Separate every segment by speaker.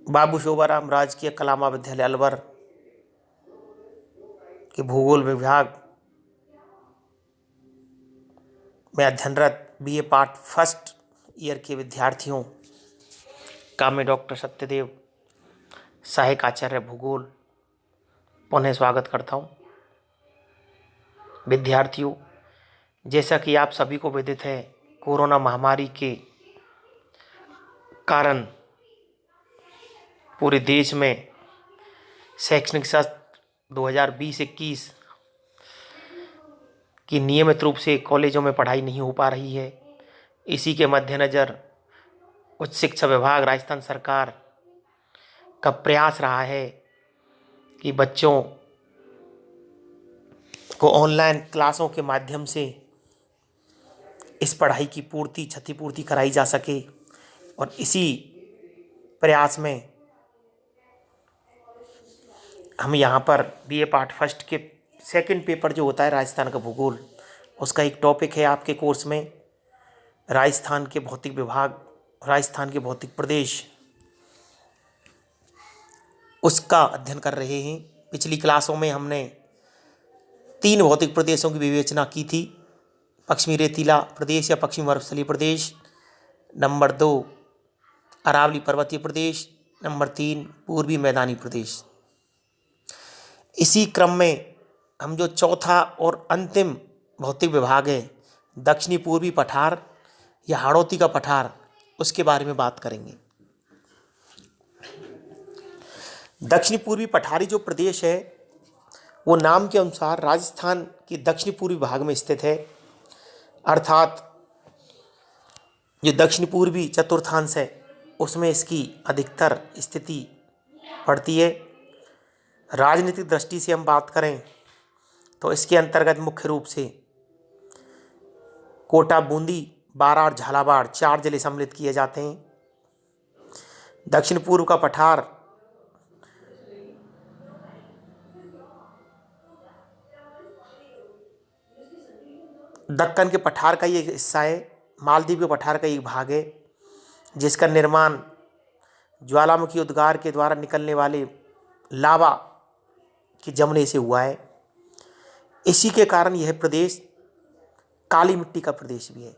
Speaker 1: बाबू शोभाराम राजकीय कला महाविद्यालय अलवर के भूगोल विभाग में अध्ययनरत बीए पार्ट फर्स्ट ईयर के विद्यार्थियों का मैं डॉक्टर सत्यदेव, सहायक आचार्य भूगोल, पुनः स्वागत करता हूँ। विद्यार्थियों, जैसा कि आप सभी को विदित है, कोरोना महामारी के कारण पूरे देश में शैक्षणिक सत्र 2020-21 की नियमित रूप से कॉलेजों में पढ़ाई नहीं हो पा रही है। इसी के मद्देनज़र उच्च शिक्षा विभाग राजस्थान सरकार का प्रयास रहा है कि बच्चों को ऑनलाइन क्लासों के माध्यम से इस पढ़ाई की क्षतिपूर्ति कराई जा सके। और इसी प्रयास में हम यहाँ पर बीए पार्ट फर्स्ट के सेकंड पेपर जो होता है राजस्थान का भूगोल, उसका एक टॉपिक है आपके कोर्स में राजस्थान के भौतिक विभाग, राजस्थान के भौतिक प्रदेश, उसका अध्ययन कर रहे हैं। पिछली क्लासों में हमने 3 भौतिक प्रदेशों की विवेचना की थी। पश्चिमी रेतीला प्रदेश या पश्चिमी मरुस्थलीय प्रदेश, नंबर 2 अरावली पर्वतीय प्रदेश, नंबर 3 पूर्वी मैदानी प्रदेश। इसी क्रम में हम जो चौथा और अंतिम भौतिक विभाग है दक्षिणी पूर्वी पठार या हाड़ौती का पठार, उसके बारे में बात करेंगे। दक्षिणी पूर्वी पठारी जो प्रदेश है वो नाम के अनुसार राजस्थान के दक्षिणी पूर्वी भाग में स्थित है, अर्थात जो दक्षिण पूर्वी चतुर्थांश है उसमें इसकी अधिकतर स्थिति पड़ती है। राजनीतिक दृष्टि से हम बात करें तो इसके अंतर्गत मुख्य रूप से कोटा, बूंदी, बारा और झालावाड़ 4 जिले सम्मिलित किए जाते हैं। दक्षिण पूर्व का पठार दक्कन के पठार का ही एक हिस्सा है, मालदीव के पठार का एक भाग है, जिसका निर्माण ज्वालामुखी उद्गार के द्वारा निकलने वाले लावा के जमने से हुआ है। इसी के कारण यह प्रदेश काली मिट्टी का प्रदेश भी है।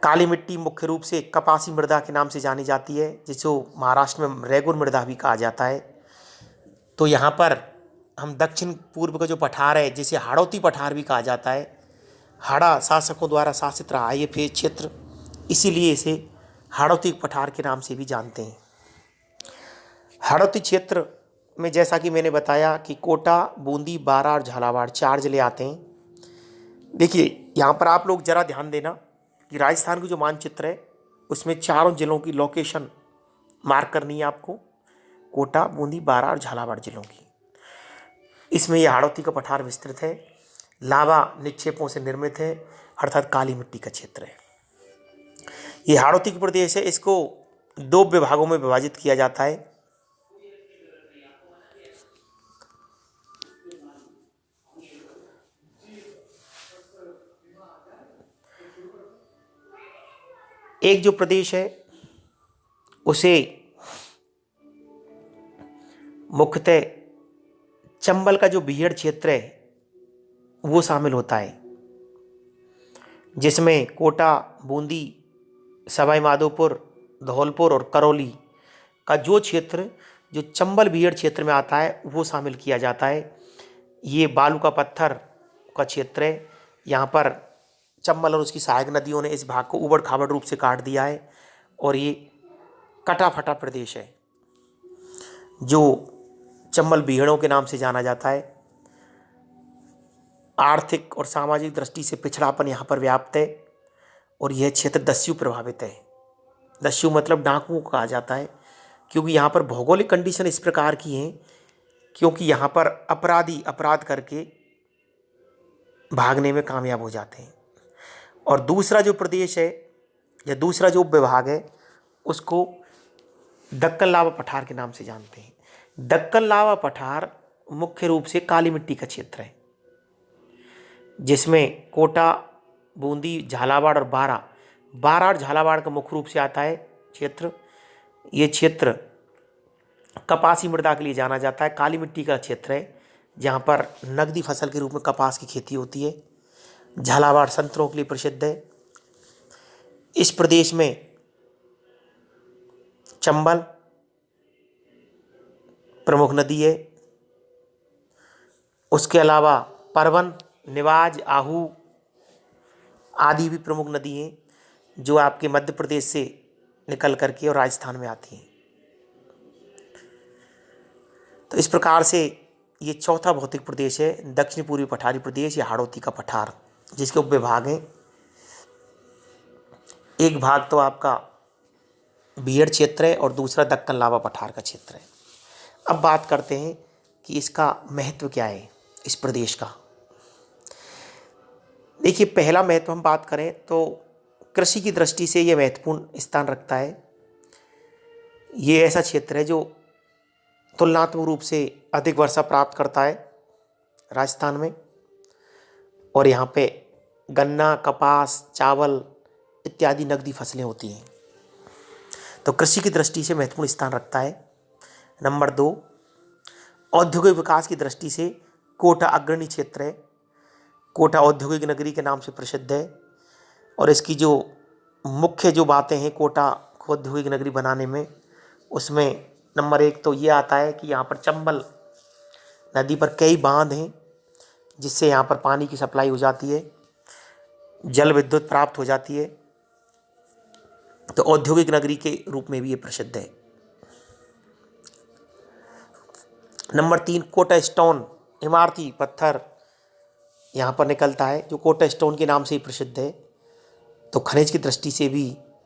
Speaker 1: काली मिट्टी मुख्य रूप से कपासी मृदा के नाम से जानी जाती है, जिसको महाराष्ट्र में रेगुर मृदा भी कहा जाता है। तो यहाँ पर हम दक्षिण पूर्व का जो पठार है, जिसे हाड़ौती पठार भी कहा जाता है, हाड़ा शासकों द्वारा शासित रहा है ये क्षेत्र, इसीलिए इसे हाड़ौती पठार के नाम से भी जानते हैं। हाड़ौती क्षेत्र में जैसा कि मैंने बताया कि कोटा, बूंदी, बारा और झालावाड़ 4 जिले आते हैं। देखिए यहाँ पर आप लोग जरा ध्यान देना कि राजस्थान का जो मानचित्र है उसमें 4 जिलों की लोकेशन मार्क करनी है आपको, कोटा, बूंदी, बारा और झालावाड़ जिलों की। इसमें यह हाड़ौती का पठार विस्तृत है, लावा निक्षेपों से निर्मित है, अर्थात काली मिट्टी का क्षेत्र है। ये हाड़ौती का प्रदेश है, इसको 2 विभागों में विभाजित किया जाता है। एक जो प्रदेश है उसे मुख्यतः चंबल का जो बीहड़ क्षेत्र है वो शामिल होता है, जिसमें कोटा, बूंदी, सवाई माधोपुर, धौलपुर और करौली का जो क्षेत्र जो चंबल बीहड़ क्षेत्र में आता है वो शामिल किया जाता है। ये बालू का पत्थर का क्षेत्र है। यहाँ पर चंबल और उसकी सहायक नदियों ने इस भाग को उबड़ खाबड़ रूप से काट दिया है और ये कटा फटा प्रदेश है जो चंबल बीहड़ों के नाम से जाना जाता है। आर्थिक और सामाजिक दृष्टि से पिछड़ापन यहाँ पर व्याप्त है और यह क्षेत्र दस्यु प्रभावित है। दस्यु मतलब डाकुओं को कहा जाता है, क्योंकि यहाँ पर भौगोलिक कंडीशन इस प्रकार की हैं क्योंकि यहाँ पर अपराधी अपराध करके भागने में कामयाब हो जाते हैं। और दूसरा जो प्रदेश है या दूसरा जो विभाग है उसको दक्कन लावा पठार के नाम से जानते हैं। दक्कन लावा पठार मुख्य रूप से काली मिट्टी का क्षेत्र है, जिसमें कोटा, बूंदी, झालावाड़ और बारा बाराड़ झालावाड़ का मुख्य रूप से आता है क्षेत्र। ये क्षेत्र कपासी मृदा के लिए जाना जाता है। काली मिट्टी का क्षेत्र है जहाँ पर नकदी फसल के रूप में कपास की खेती होती है। झालावाड़ संतरों के लिए प्रसिद्ध है। इस प्रदेश में चंबल प्रमुख नदी है। उसके अलावा परवन, निवाज, आहू आदि भी प्रमुख नदी हैं जो आपके मध्य प्रदेश से निकल करके और राजस्थान में आती हैं। तो इस प्रकार से ये चौथा भौतिक प्रदेश है दक्षिण पूर्वी पठारी प्रदेश या हाड़ौती का पठार, जिसके उपविभाग हैं। एक भाग तो आपका बीहड़ क्षेत्र है और दूसरा दक्कन लावा पठार का क्षेत्र है। अब बात करते हैं कि इसका महत्व क्या है इस प्रदेश का। देखिए, पहला महत्व हम बात करें तो कृषि की दृष्टि से ये महत्वपूर्ण स्थान रखता है। ये ऐसा क्षेत्र है जो तुलनात्मक रूप से अधिक वर्षा प्राप्त करता है राजस्थान में, और यहाँ पे गन्ना, कपास, चावल इत्यादि नकदी फसलें होती हैं। तो कृषि की दृष्टि से महत्वपूर्ण स्थान रखता है। नंबर 2, औद्योगिक विकास की दृष्टि से कोटा अग्रणी क्षेत्र है। कोटा औद्योगिक नगरी के नाम से प्रसिद्ध है, और इसकी जो मुख्य जो बातें हैं कोटा को औद्योगिक नगरी बनाने में, उसमें नंबर 1 तो ये आता है कि यहाँ पर चंबल नदी पर कई बांध हैं जिससे यहाँ पर पानी की सप्लाई हो जाती है, जल विद्युत प्राप्त हो जाती है। तो औद्योगिक नगरी के रूप में भी ये प्रसिद्ध है। नंबर 3, कोटा स्टोन इमारती पत्थर यहाँ पर निकलता है जो कोटा स्टोन के नाम से ही प्रसिद्ध है। तो खनिज की दृष्टि से भी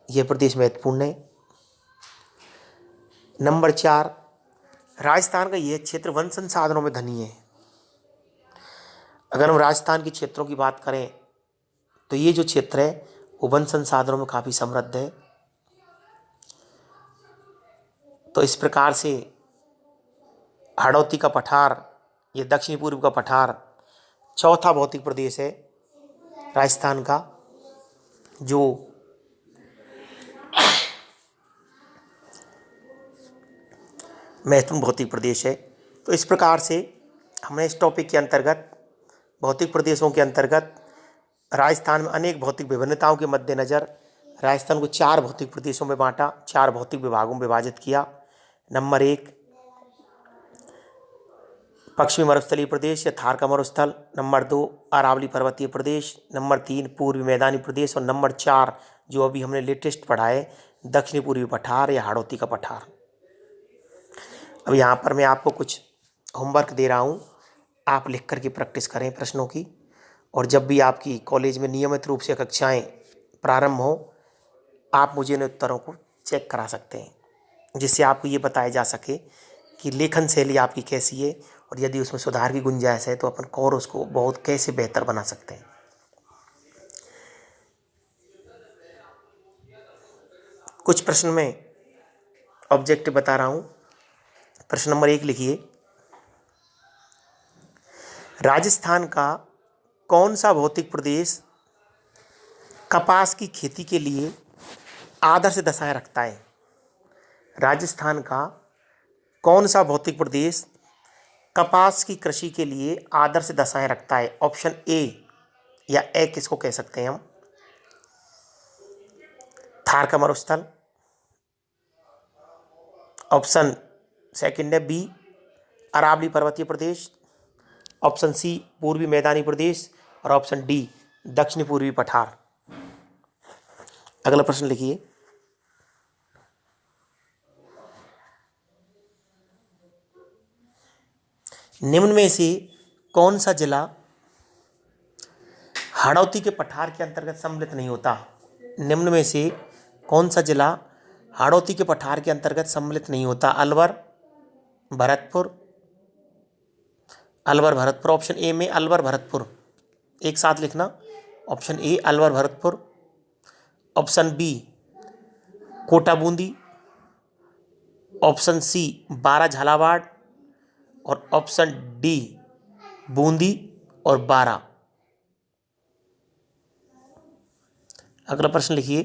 Speaker 1: यह प्रदेश महत्वपूर्ण है। नंबर 4, राजस्थान का यह क्षेत्र वन संसाधनों में धनी है। अगर हम राजस्थान के क्षेत्रों की बात करें तो ये जो क्षेत्र है वो वन संसाधनों में काफ़ी समृद्ध है। तो इस प्रकार से हाड़ौती का पठार, ये दक्षिण पूर्व का पठार चौथा भौतिक प्रदेश है राजस्थान का, जो महत्वपूर्ण भौतिक प्रदेश है। तो इस प्रकार से हमने इस टॉपिक के अंतर्गत भौतिक प्रदेशों के अंतर्गत राजस्थान में अनेक भौतिक विभिन्नताओं के मद्देनज़र राजस्थान को 4 भौतिक प्रदेशों में बांटा, 4 भौतिक विभागों में विभाजित किया। नंबर 1, पश्चिमी मरुस्थलीय प्रदेश या थार का मरुस्थल। नंबर 2, अरावली पर्वतीय प्रदेश। नंबर 3, पूर्वी मैदानी प्रदेश। और नंबर 4 जो अभी हमने लेटेस्ट पढ़ा है दक्षिणी पूर्वी पठार या हाड़ौती का पठार। अब यहाँ पर मैं आपको कुछ होमवर्क दे रहा हूँ, आप लिख करके प्रैक्टिस करें प्रश्नों की, और जब भी आपकी कॉलेज में नियमित रूप से कक्षाएं प्रारंभ हों आप मुझे इन उत्तरों को चेक करा सकते हैं, जिससे आपको ये बताया जा सके कि लेखन शैली आपकी कैसी है, और यदि उसमें सुधार की गुंजाइश है तो अपन और उसको बहुत कैसे बेहतर बना सकते हैं। कुछ प्रश्न में ऑब्जेक्टिव बता रहा हूँ। प्रश्न नंबर 1 लिखिए, राजस्थान का कौन सा भौतिक प्रदेश कपास की खेती के लिए आदर्श दशाएं रखता है? राजस्थान का कौन सा भौतिक प्रदेश कपास की कृषि के लिए आदर्श दशाएं रखता है? ऑप्शन ए या ए किसको कह सकते हैं हम? थार का मरुस्थल। ऑप्शन सेकंड है बी, अरावली पर्वतीय प्रदेश। ऑप्शन सी, पूर्वी मैदानी प्रदेश। और ऑप्शन डी, दक्षिण पूर्वी पठार। अगला प्रश्न लिखिए, निम्न में से कौन सा जिला हाड़ौती के पठार के अंतर्गत सम्मिलित नहीं होता? निम्न में से कौन सा जिला हाड़ौती के पठार के अंतर्गत सम्मिलित नहीं होता? अलवर, भरतपुर, अलवर भरतपुर। ऑप्शन ए में अलवर भरतपुर, एक साथ लिखना। Option A Alwar Bharatpur. Option B Kota Bundi. Option C Baran Jhalawar. और ऑप्शन डी बूंदी और बारा। अगला प्रश्न लिखिए,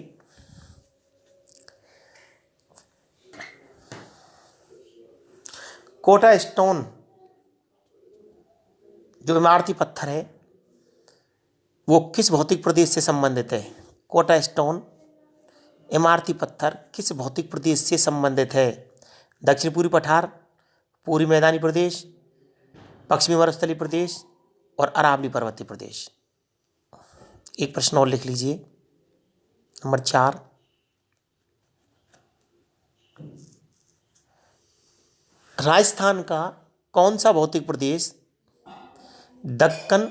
Speaker 1: कोटा स्टोन जो इमारती पत्थर है वो किस भौतिक प्रदेश से संबंधित है? कोटा स्टोन इमारती पत्थर किस भौतिक प्रदेश से संबंधित है? दक्षिण पूर्वी पठार, पूर्वी मैदानी प्रदेश, पश्चिमी मरुस्थलीय प्रदेश और अरावली पर्वतीय प्रदेश। एक प्रश्न और लिख लीजिए, नंबर 4। राजस्थान का कौन सा भौतिक प्रदेश दक्कन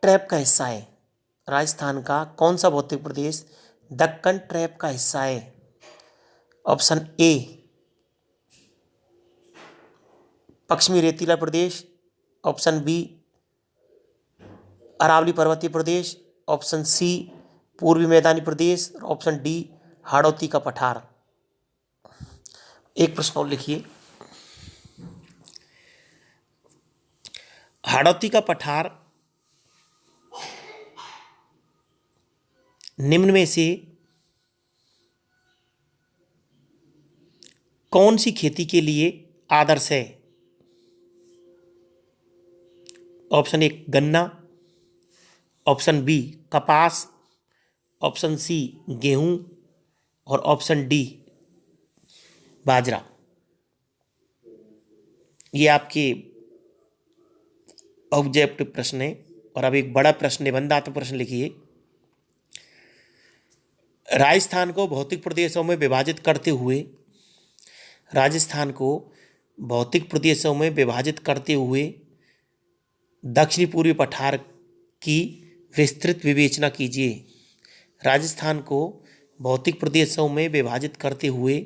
Speaker 1: ट्रैप का हिस्सा है? राजस्थान का कौन सा भौतिक प्रदेश दक्कन ट्रैप का हिस्सा है? ऑप्शन ए पश्चिमी रेतीला प्रदेश, ऑप्शन बी अरावली पर्वतीय प्रदेश, ऑप्शन सी पूर्वी मैदानी प्रदेश और ऑप्शन डी हाड़ौती का पठार। एक प्रश्न और लिखिए, हाड़ौती का पठार निम्न में से कौन सी खेती के लिए आदर्श है? ऑप्शन ए गन्ना, ऑप्शन बी कपास, ऑप्शन सी गेहूं और ऑप्शन डी बाजरा। ये आपके ऑब्जेक्टिव प्रश्न है। और अब एक बड़ा प्रश्न, निबंधात्मक प्रश्न लिखिए। राजस्थान को भौतिक प्रदेशों में विभाजित करते हुए, राजस्थान को भौतिक प्रदेशों में विभाजित करते हुए दक्षिणी पूर्वी पठार की विस्तृत विवेचना कीजिए। राजस्थान को भौतिक प्रदेशों में विभाजित करते हुए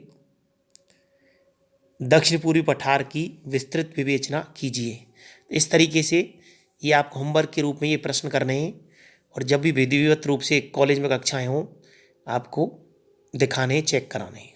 Speaker 1: दक्षिण पूर्वी पठार की विस्तृत विवेचना कीजिए। इस तरीके से ये आपको होमवर्क के रूप में ये प्रश्न करने हैं और जब भी विधिवत रूप से कॉलेज में कक्षाएं हों आपको दिखाने, चेक कराने हैं।